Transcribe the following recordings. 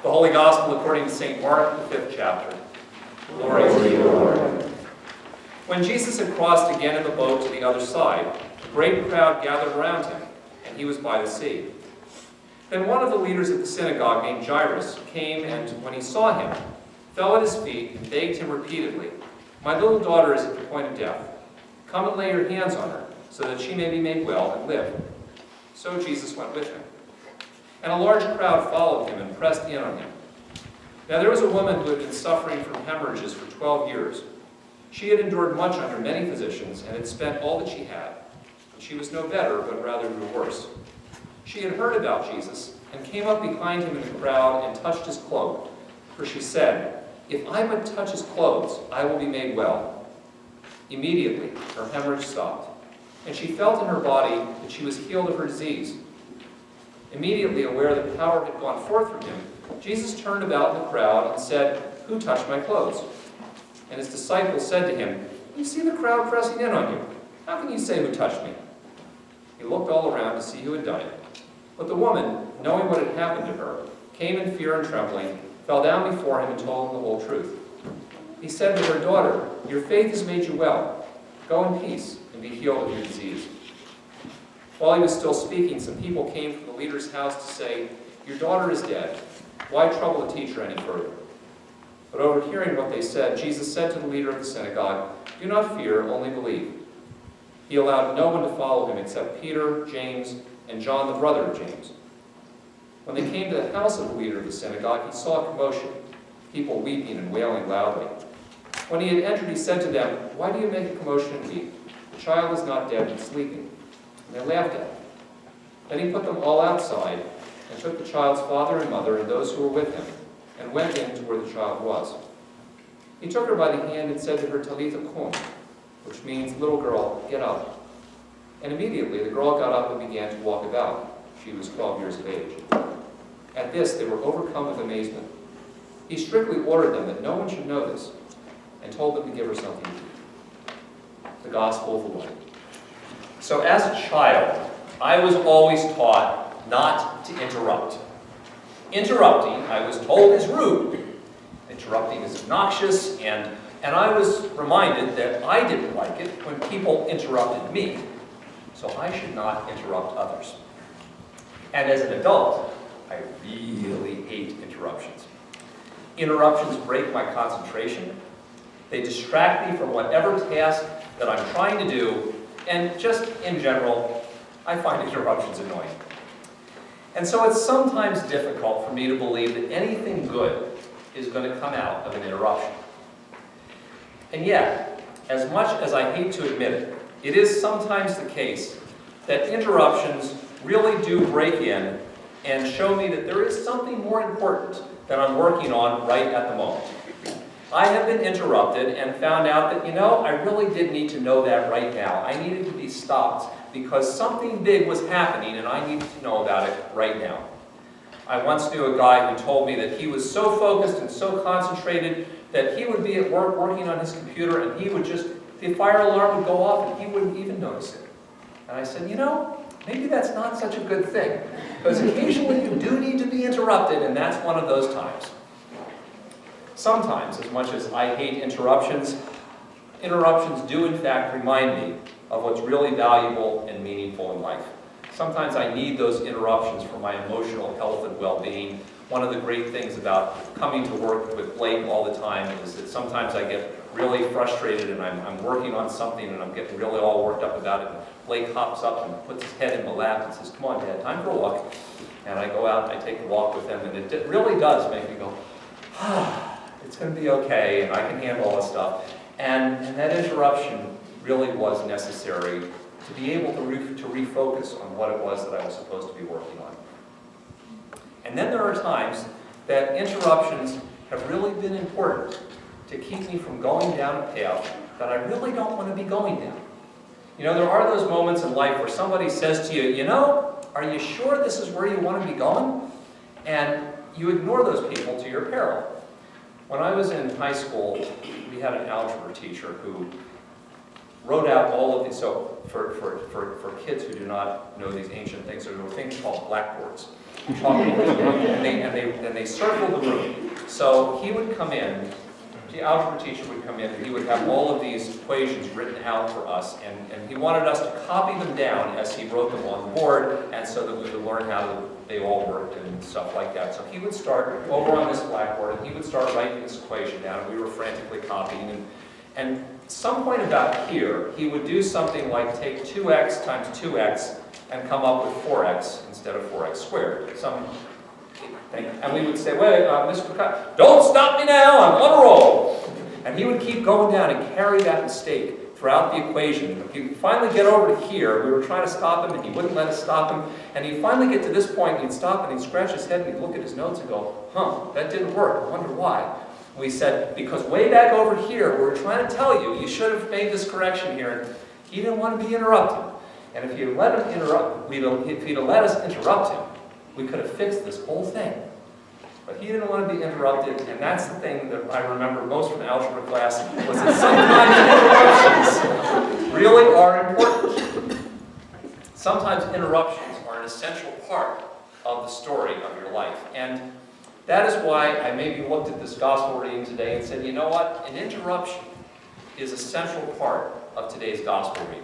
The Holy Gospel according to St. Mark, the 5th chapter. Glory to you, Lord. When Jesus had crossed again in the boat to the other side, a great crowd gathered around him, and he was by the sea. Then one of the leaders of the synagogue, named Jairus, came and, when he saw him, fell at his feet and begged him repeatedly, "My little daughter is at the point of death. Come and lay your hands on her, so that she may be made well and live." So Jesus went with him. And a large crowd followed him and pressed in on him. Now there was a woman who had been suffering from hemorrhages for 12 years. She had endured much under many physicians and had spent all that she had. But she was no better, but rather grew worse. She had heard about Jesus and came up behind him in the crowd and touched his cloak. For she said, "If I but touch his clothes, I will be made well." Immediately her hemorrhage stopped, and she felt in her body that she was healed of her disease. Immediately aware that power had gone forth from him, Jesus turned about in the crowd and said, "Who touched my clothes?" And his disciples said to him, "You see the crowd pressing in on you. How can you say, 'Who touched me?'" He looked all around to see who had done it. But the woman, knowing what had happened to her, came in fear and trembling, fell down before him and told him the whole truth. He said to her, "Daughter, your faith has made you well. Go in peace and be healed of your disease." While he was still speaking, some people came from the leader's house to say, "Your daughter is dead. Why trouble the teacher any further?" But overhearing what they said, Jesus said to the leader of the synagogue, "Do not fear, only believe." He allowed no one to follow him except Peter, James, and John, the brother of James. When they came to the house of the leader of the synagogue, he saw a commotion, people weeping and wailing loudly. When he had entered, he said to them, "Why do you make a commotion and weep? The child is not dead, but sleeping." And they laughed at him. Then he put them all outside and took the child's father and mother and those who were with him and went in to where the child was. He took her by the hand and said to her, "Talitha kum," which means, "Little girl, get up." And immediately the girl got up and began to walk about. She was 12 years of age. At this they were overcome with amazement. He strictly ordered them that no one should know this, and told them to give her something to eat. The Gospel of the Lord. So as a child, I was always taught not to interrupt. Interrupting, I was told, is rude. Interrupting is obnoxious, and I was reminded that I didn't like it when people interrupted me, so I should not interrupt others. And as an adult, I really hate interruptions. Interruptions break my concentration. They distract me from whatever task that I'm trying to do, and just in general, I find interruptions annoying. And so it's sometimes difficult for me to believe that anything good is going to come out of an interruption. And yet, as much as I hate to admit it, it is sometimes the case that interruptions really do break in and show me that there is something more important that I'm working on right at the moment. I have been interrupted and found out that, I really did need to know that right now. I needed to be stopped because something big was happening and I needed to know about it right now. I once knew a guy who told me that he was so focused and so concentrated that he would be at work working on his computer and he would just, the fire alarm would go off and he wouldn't even notice it. And I said, maybe that's not such a good thing, because occasionally you do need to be interrupted, and that's one of those times. Sometimes, as much as I hate interruptions, interruptions do in fact remind me of what's really valuable and meaningful in life. Sometimes I need those interruptions for my emotional health and well-being. One of the great things about coming to work with Blake all the time is that sometimes I get really frustrated and I'm working on something and I'm getting really all worked up about it. And Blake hops up and puts his head in my lap and says, "Come on, Dad, time for a walk." And I go out and I take a walk with him, and it really does make me go, it's going to be okay, and I can handle all this stuff. And that interruption really was necessary to be able to refocus on what it was that I was supposed to be working on. And then there are times that interruptions have really been important to keep me from going down a path that I really don't want to be going down. There are those moments in life where somebody says to you, are you sure this is where you want to be going? And you ignore those people to your peril. When I was in high school, we had an algebra teacher who wrote out all of these. So for kids who do not know these ancient things, there were things called blackboards. And they circled the room. So he would come in, the algebra teacher would come in, and he would have all of these equations written out for us, and he wanted us to copy them down as he wrote them on the board, and so that we would learn how they all worked and stuff like that. So he would start over on this blackboard, and he would start writing this equation down, and we were frantically copying. And some point about here, he would do something like take 2x times 2x and come up with 4x instead of 4x squared. And we would say, wait, Mr. McCutcheon, don't stop me now, I'm on a roll. And he would keep going down and carry that mistake throughout the equation. If you finally get over to here, we were trying to stop him, and he wouldn't let us stop him. And he'd finally get to this point, and he'd stop, and he'd scratch his head, and he'd look at his notes and go, that didn't work, I wonder why. We said, because way back over here, we were trying to tell you, you should have made this correction here. And he didn't want to be interrupted. And if you'd let him interrupt, if he'd have let us interrupt him, we could have fixed this whole thing. But he didn't want to be interrupted, and that's the thing that I remember most from algebra class, was that sometimes interruptions really are important. Sometimes interruptions are an essential part of the story of your life. And that is why I maybe looked at this gospel reading today and said, you know what? An interruption is a central part of today's gospel reading.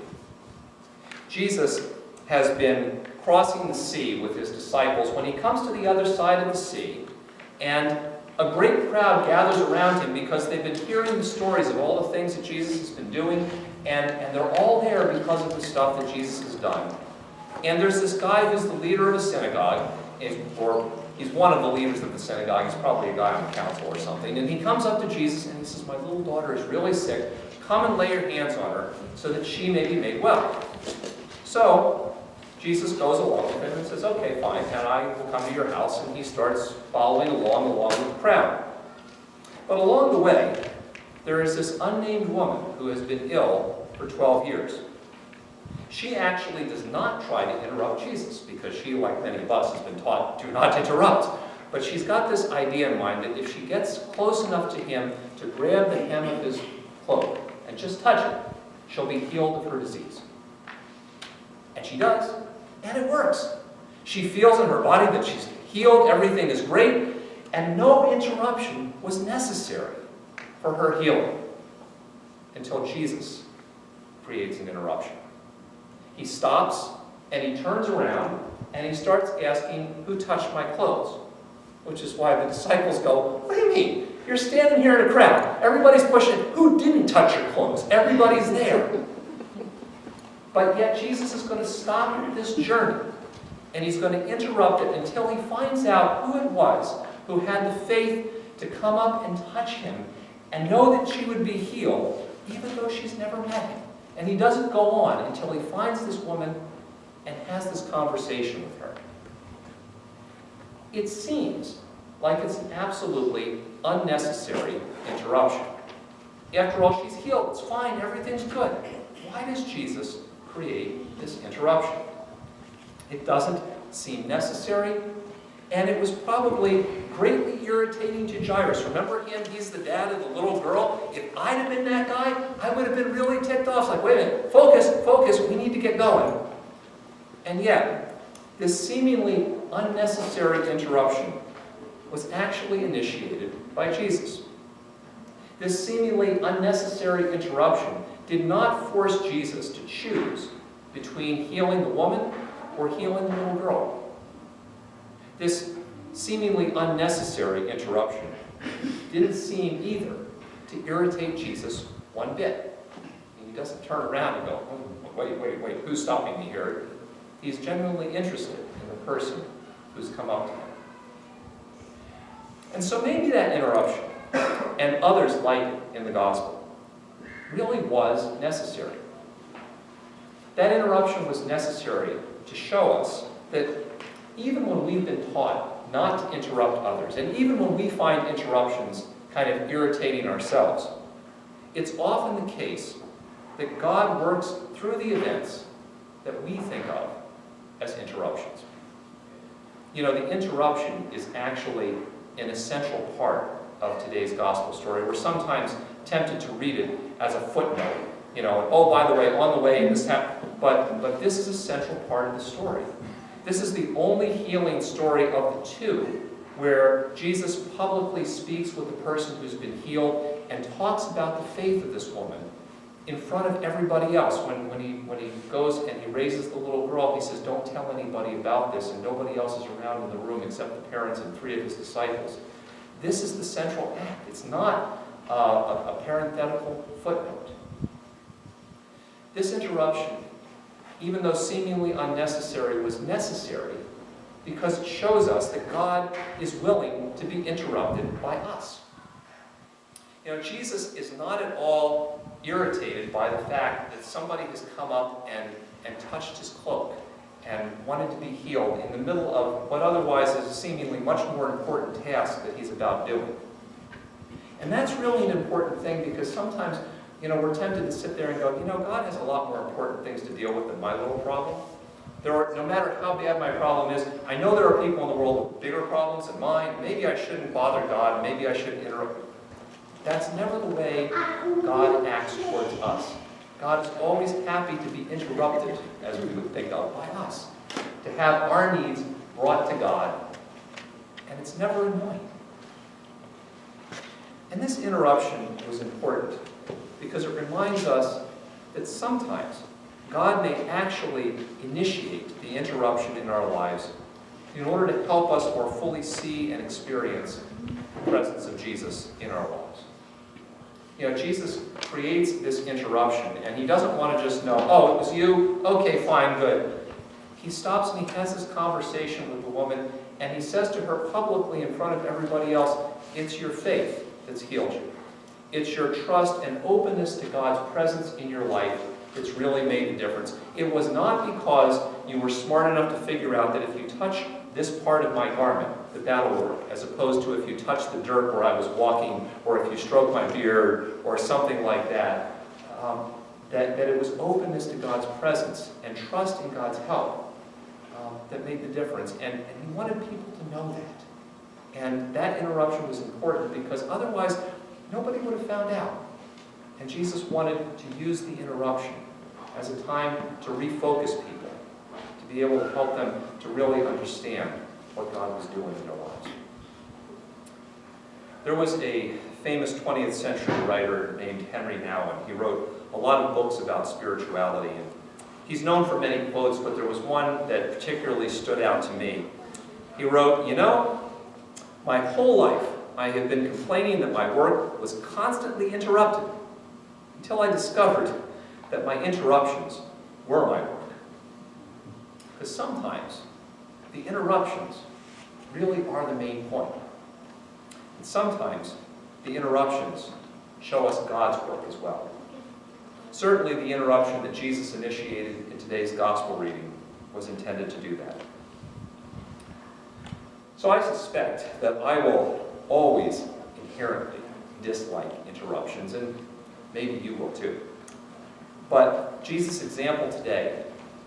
Jesus has been crossing the sea with his disciples. When he comes to the other side of the sea, and a great crowd gathers around him because they've been hearing the stories of all the things that Jesus has been doing, and they're all there because of the stuff that Jesus has done. And there's this guy who's the leader of a synagogue, or he's one of the leaders of the synagogue. He's probably a guy on the council or something. And he comes up to Jesus and he says, my little daughter is really sick. Come and lay your hands on her so that she may be made well. So Jesus goes along with him and says, okay, fine, and I will come to your house. And he starts following along with the crowd. But along the way, there is this unnamed woman who has been ill for 12 years. She actually does not try to interrupt Jesus because she, like many of us, has been taught to not interrupt. But she's got this idea in mind that if she gets close enough to him to grab the hem of his cloak and just touch it, she'll be healed of her disease. And she does, and it works. She feels in her body that she's healed, everything is great, and no interruption was necessary for her healing until Jesus creates an interruption. He stops, and he turns around, and he starts asking, who touched my clothes? Which is why the disciples go, what do you mean? You're standing here in a crowd. Everybody's pushing. Who didn't touch your clothes? Everybody's there. But yet Jesus is going to stop this journey, and he's going to interrupt it until he finds out who it was who had the faith to come up and touch him and know that she would be healed, even though she's never met him. And he doesn't go on until he finds this woman and has this conversation with her. It seems like it's an absolutely unnecessary interruption. After all, she's healed. It's fine. Everything's good. Why does Jesus create this interruption? It doesn't seem necessary, and it was probably greatly irritating to Jairus. Remember him? He's the dad of the little girl. If I'd have been that guy, I would have been really ticked off. It's like, wait a minute, focus, we need to get going. And yet, this seemingly unnecessary interruption was actually initiated by Jesus. This seemingly unnecessary interruption did not force Jesus to choose between healing the woman or healing the little girl. This seemingly unnecessary interruption didn't seem either to irritate Jesus one bit. He doesn't turn around and go, wait, who's stopping me here? He's genuinely interested in the person who's come up to him. And so maybe that interruption, and others like it in the gospel, really was necessary. That interruption was necessary to show us that even when we've been taught not to interrupt others, and even when we find interruptions kind of irritating ourselves, it's often the case that God works through the events that we think of as interruptions. You know, the interruption is actually an essential part of today's gospel story. We're sometimes tempted to read it as a footnote and, oh, by the way, on the way, this happened. But this is a central part of the story. This is the only healing story of the two where Jesus publicly speaks with the person who's been healed and talks about the faith of this woman in front of everybody else. When he goes and he raises the little girl, he says, don't tell anybody about this, and nobody else is around in the room except the parents and 3 of his disciples. This is the central act. It's not a parenthetical footnote. This interruption, even though seemingly unnecessary, was necessary because it shows us that God is willing to be interrupted by us. Jesus is not at all irritated by the fact that somebody has come up and touched his cloak and wanted to be healed in the middle of what otherwise is a seemingly much more important task that he's about doing. And that's really an important thing because sometimes, we're tempted to sit there and go, God has a lot more important things to deal with than my little problem. No matter how bad my problem is, I know there are people in the world with bigger problems than mine. Maybe I shouldn't bother God. Maybe I shouldn't interrupt. That's never the way God acts towards us. God is always happy to be interrupted, as we would think of, by us. To have our needs brought to God. And it's never annoying. And this interruption was important because it reminds us that sometimes God may actually initiate the interruption in our lives in order to help us more fully see and experience the presence of Jesus in our lives. Jesus creates this interruption, and he doesn't want to just know, oh, it was you? Okay, fine, good. He stops and he has this conversation with the woman, and he says to her publicly in front of everybody else, it's your faith that's healed you. It's your trust and openness to God's presence in your life that's really made the difference. It was not because you were smart enough to figure out that if you touch this part of my garment, that'll work, as opposed to if you touch the dirt where I was walking, or if you stroke my beard, or something like that. That it was openness to God's presence and trust in God's help that made the difference. And he wanted people to know that. And that interruption was important because otherwise nobody would have found out. And Jesus wanted to use the interruption as a time to refocus people, to be able to help them to really understand what God was doing in their lives. There was a famous 20th century writer named Henry Nouwen. He wrote a lot of books about spirituality, and he's known for many quotes, but there was one that particularly stood out to me. He wrote, my whole life I have been complaining that my work was constantly interrupted until I discovered that my interruptions were my work. Because sometimes the interruptions really are the main point. And sometimes the interruptions show us God's work as well. Certainly the interruption that Jesus initiated in today's gospel reading was intended to do that. So I suspect that I will always inherently dislike interruptions, and maybe you will too. But Jesus' example today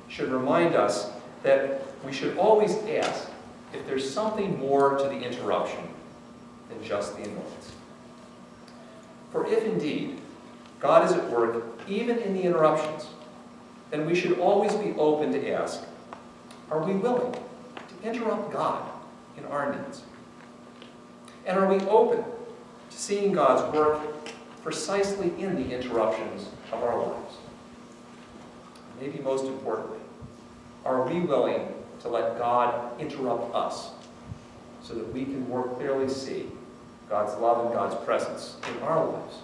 should remind us that we should always ask if there's something more to the interruption than just the annoyance. For if indeed God is at work even in the interruptions, then we should always be open to ask, are we willing to interrupt God in our needs? And are we open to seeing God's work precisely in the interruptions of our lives? Maybe most importantly, are we willing to let God interrupt us so that we can more clearly see God's love and God's presence in our lives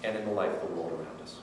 and in the life of the world around us?